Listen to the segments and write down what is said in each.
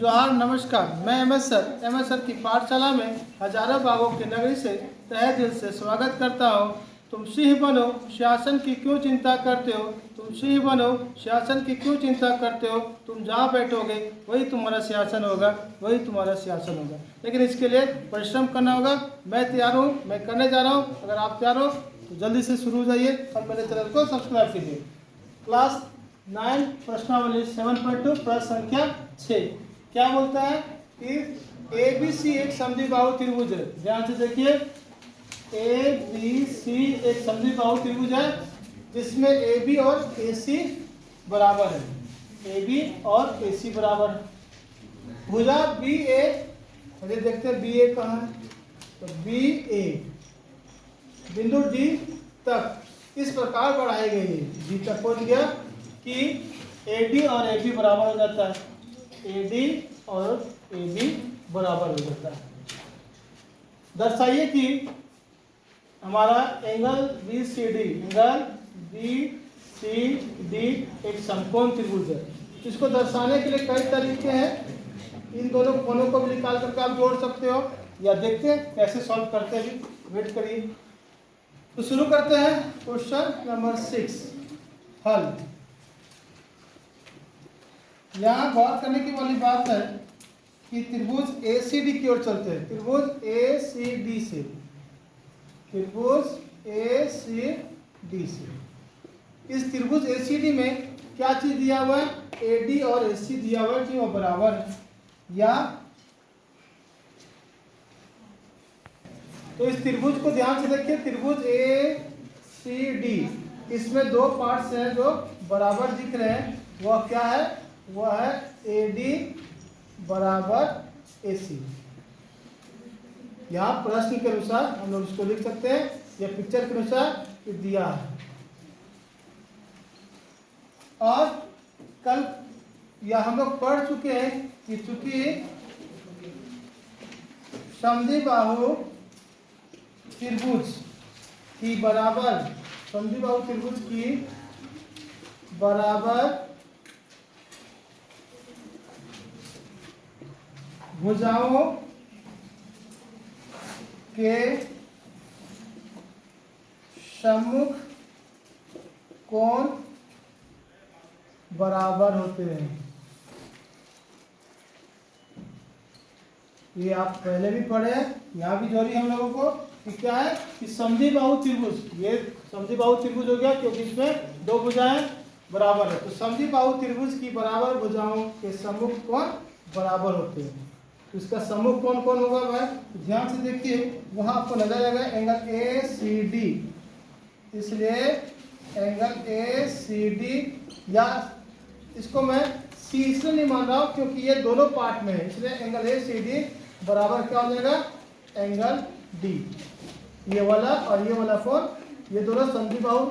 जोहार नमस्कार। मैं एम एस सर की पाठशाला में हजारों बागों की नगरी से तहे दिल से स्वागत करता हूँ। तुम सिंह बनो, शासन की क्यों चिंता करते हो? तुम सिंह बनो, शासन की क्यों चिंता करते हो? तुम जहाँ बैठोगे वही तुम्हारा शासन होगा, वही तुम्हारा शासन होगा। लेकिन इसके लिए परिश्रम करना होगा। मैं तैयार हूँ, मैं करने जा रहा हूँ। अगर आप तैयार हो तो जल्दी से शुरू हो जाइए और मेरे चैनल को सब्सक्राइब कीजिए। क्लास 9 प्रश्नावली 7.2 प्रश्न संख्या 6 क्या बोलता है कि ABC एक समद्विबाहु त्रिभुज है। ध्यान से देखिए, ABC एक समद्विबाहु त्रिभुज है जिसमें AB और AC बराबर है। AB और AC बराबर है। भुजा BA, अरे देखते हैं BA कहाँ है, तो BA बिंदु D तक इस प्रकार बढ़ाई गई है। D तक पहुंच गया कि AD और AB बराबर हो जाता है। AD और AB बराबर हो जाता है। दर्शाइए कि हमारा एंगल BCD एक समकोण त्रिभुज है। इसको दर्शाने के लिए कई तरीके हैं। इन दोनों कोणों को भी निकाल करके आप जोड़ सकते हो, या देखते हैं कैसे सॉल्व करते हैं। वेट करिए। तो शुरू करते हैं क्वेश्चन नंबर 6 हल। यहाँ गौर करने की वाली बात है कि त्रिभुज ACD की ओर चलते हैं। त्रिभुज ACD से, त्रिभुज ACD से, इस त्रिभुज ACD में क्या चीज दिया हुआ है? AD और AC दिया हुआ है कि वो बराबर है। या तो इस त्रिभुज को ध्यान से देखिए, त्रिभुज ACD, इसमें दो पार्ट्स हैं जो बराबर दिख रहे हैं। वह क्या है? वह है AD बराबर AC। यहाँ प्रश्न के अनुसार हम लोग इसको लिख सकते हैं, या पिक्चर के अनुसार दिया है। और कल या हम लोग पढ़ चुके हैं कि चूंकि समद्विबाहु त्रिभुज की बराबर, समद्विबाहु त्रिभुज की बराबर भुजाओं के सम्मुख कोण बराबर होते हैं। ये आप पहले भी पढ़े हैं, यहाँ भी जोड़ी हम लोगों को कि क्या है कि समद्विबाहु त्रिभुज, ये समद्विबाहु त्रिभुज हो गया क्योंकि इसमें दो भुजाएं बराबर है। तो समद्विबाहु त्रिभुज की बराबर भुजाओं के सम्मुख कोण बराबर होते हैं। तो इसका सम्मुख कोण कौन होगा भाई? ध्यान से देखिए, वहां आपको नजर आएगा एंगल ACD। इसलिए एंगल ACD, या इसको मैं C इसलिए नहीं मान रहा हूं क्योंकि ये दोनों पार्ट में है, इसलिए एंगल ACD बराबर क्या हो जाएगा? Angle D। ये वाला और ये वाला कोण, ये दोनों समद्विबाहु,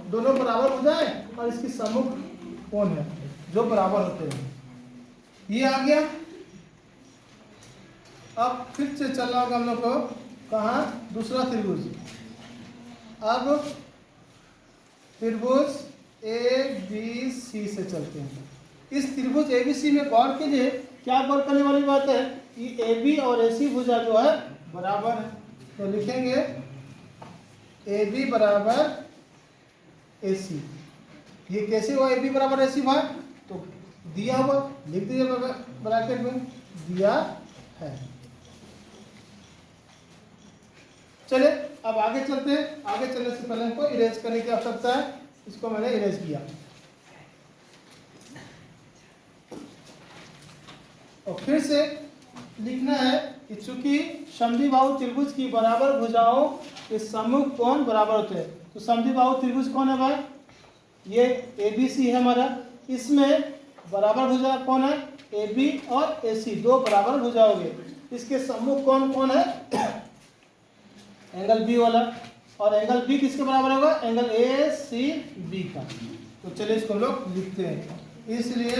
दोनों बराबर हो जाए और इसकी सम्मुख कोण है जो बराबर होते हैं। ये आ गया। अब फिर से चलना होगा हम लोग को कहाँ? दूसरा त्रिभुज। अब त्रिभुज ABC से चलते हैं। इस त्रिभुज ABC में गौर कीजिए, क्या गौर करने वाली बात है कि AB और AC भुजा जो है बराबर है। तो लिखेंगे AB बराबर AC। ये कैसे हुआ AB बराबर AC भाई? तो दिया हुआ, लिख दीजिए ब्रैकेट में, दिया है। चलिए अब आगे चलते हैं। आगे चलने से पहले हमको इरेज करने की आवश्यकता है। इसको मैंने इरेज किया और फिर से लिखना है कि चूंकि समद्विबाहु त्रिभुज की बराबर भुजाओं के सम्मुख कोण बराबर होते हैं। तो समद्विबाहु त्रिभुज कौन है भाई? ये ABC है हमारा। इसमें बराबर भुजा कौन है? AB और AC, दो बराबर भुजा हो गए। इसके सम्मुख कोण कौन है? एंगल B वाला। और एंगल B किसके बराबर होगा? एंगल ACB का। तो चलिए इसको हम लोग लिखते हैं। इसलिए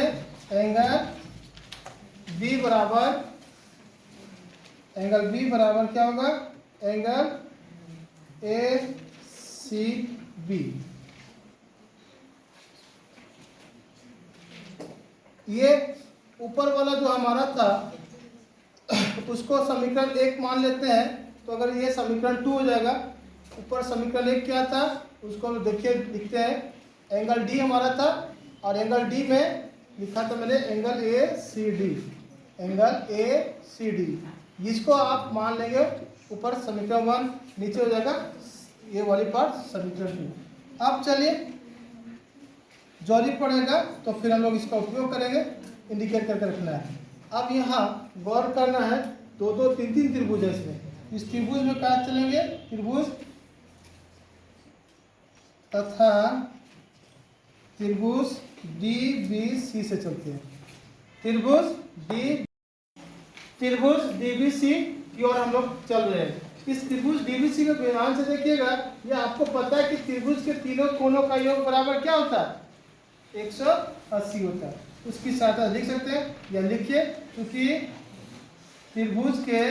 एंगल B बराबर, एंगल B बराबर क्या होगा? Angle ACB। ये ऊपर वाला जो हमारा था उसको समीकरण 1 मान लेते हैं, तो अगर ये समीकरण 2 हो जाएगा। ऊपर समीकरण 1 क्या था उसको हम देखिए लिखते हैं, एंगल डी हमारा था और एंगल डी में लिखा था मैंने angle A C D, angle A C D, जिसको आप मान लेंगे ऊपर समीकरण 1, नीचे हो जाएगा ये वाली पार्ट समीकरण 2। अब चलिए जॉली पड़ेगा तो फिर हम लोग इसका उपयोग करेंगे, इंडिकेट करके रखना है। अब यहाँ गौर करना है, 2-2, 3-3 त्रिभुज है इसमें। इस त्रिभुज में कहाँ चलेंगे, त्रिभुज तथा त्रिभुज डी बी सी से चलते हैं। त्रिभुज डी बी सी की ओर हम लोग चल रहे हैं। इस त्रिभुज डी बी सी के ध्यान से देखिएगा, ये आपको पता है कि त्रिभुज के तीनों कोनों का योग बराबर क्या होता है, 180 होता है। उसकी सहायता लिख सकते हैं या लिखिए, क्योंकि त्रिभुज के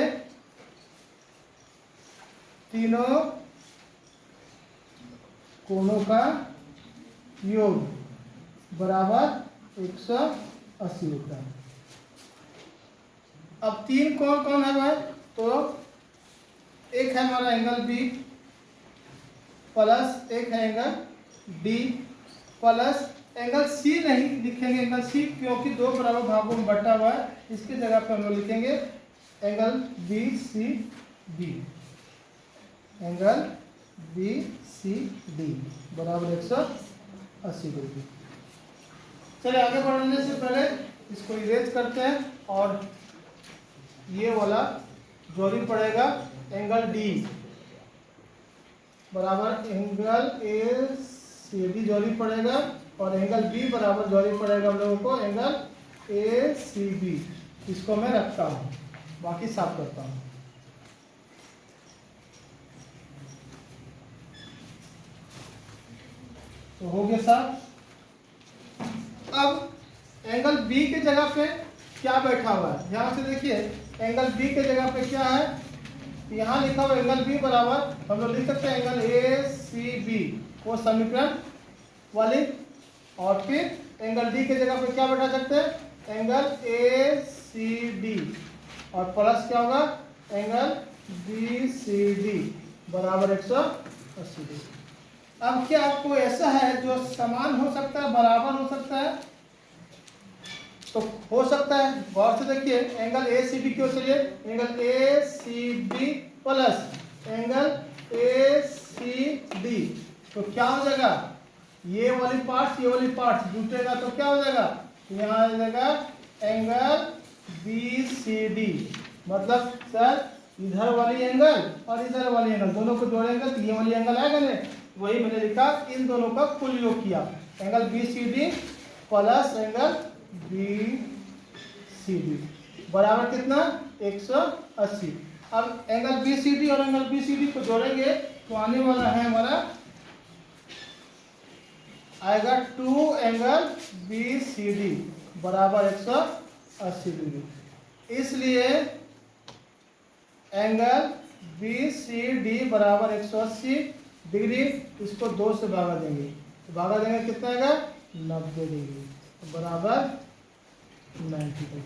तीनों कोनों का योग बराबर 180 होता है। अब तीन कौन कौन है भाई, तो एक है हमारा एंगल बी प्लस एक है angle D plus angle C नहीं लिखेंगे, एंगल सी क्योंकि 2 बराबर भागों में बटा हुआ है, इसके जगह पे हम लोग लिखेंगे angle B C D, angle B C D बराबर 180 डिग्री। चलिए आगे बढ़ने से पहले इसको इरेज करते हैं और ये वाला जोड़ी पड़ेगा एंगल डी बराबर एंगल ए सी डी जोड़ी पड़ेगा और एंगल बी बराबर जोड़ी पड़ेगा हम लोगों को एंगल ए सी बी। इसको मैं रखता हूँ, बाकी साफ करता हूँ। तो हो गया साफ। अब एंगल बी के जगह पे क्या बैठा हुआ है, ध्यान से देखिए, एंगल बी के जगह पे क्या है, यहाँ लिखा हुआ एंगल बी बराबर हम लोग लिख सकते हैं एंगल ए सी बी, वो समीकरण वाली, और फिर एंगल डी के जगह पे क्या बैठा सकते हैं, एंगल ए सी डी, और प्लस क्या होगा एंगल बी सी डी बराबर 180 डिग्री। अब क्या आपको ऐसा है जो समान हो सकता है, बराबर हो सकता है, तो हो सकता है, गौर से देखिए, एंगल ए सी बी क्यों चलिए, angle A C B plus angle A C D, तो क्या हो जाएगा, ये वाली पार्ट्स जुटेगा तो क्या हो जाएगा, यहाँ आ जाएगा एंगल बी सी डी, मतलब सर इधर वाली एंगल और इधर वाली एंगल दोनों को जोड़ेंगे तो ये वाली एंगल आएगा ना, वही मैंने लिखा, इन दोनों का कुल योग किया, angle B C D plus angle B C D बराबर कितना 180। अब एंगल बी सी डी और एंगल बी सी डी को जोड़ेंगे तो आने वाला है हमारा आएगा 2 एंगल बी सी डी बराबर 180 डिग्री। इसलिए एंगल बी सी डी बराबर 180 डिग्री, इसको 2 से भागा देंगे, तो भागा देंगे कितना आएगा 90 डिग्री बराबर 90 डिग्री।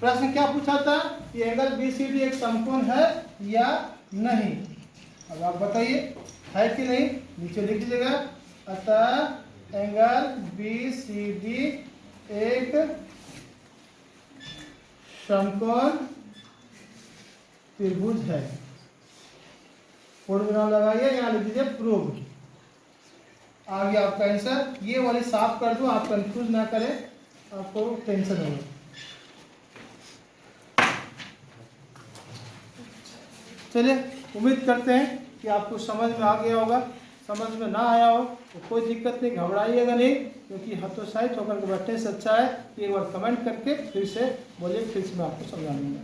प्रश्न क्या पूछा था कि एंगल बी सी डी एक समकोण है या नहीं, अब आप बताइए है कि नहीं, नीचे लिख लीजिएगा। अतः एंगल बी सी डी एक समकोण त्रिभुज है, पूर्ण विराम लगाइए, यहाँ लिख दीजिए प्रूव। आ गया आपका आंसर। ये वाली साफ कर दो, आप कंफ्यूज ना करें, आपको टेंशन होगा। चलिए उम्मीद करते हैं कि आपको समझ में आ गया होगा। समझ में ना आया हो तो कोई दिक्कत नहीं, घबराइएगा नहीं, क्योंकि हतोत्साहित होकर के बैठने से अच्छा है कि एक बार कमेंट करके फिर से बोलिए, फिर से मैं आपको समझा दूँगा।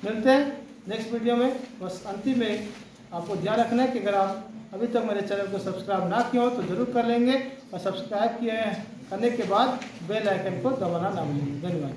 मिलते हैं नेक्स्ट वीडियो में। बस अंतिम में आपको ध्यान रखना है कि अगर आप अभी तक मेरे चैनल को सब्सक्राइब ना किया हो तो ज़रूर कर लेंगे, और सब्सक्राइब किए करने के बाद बेल आइकन को दबाना ना भूलेंगे। धन्यवाद।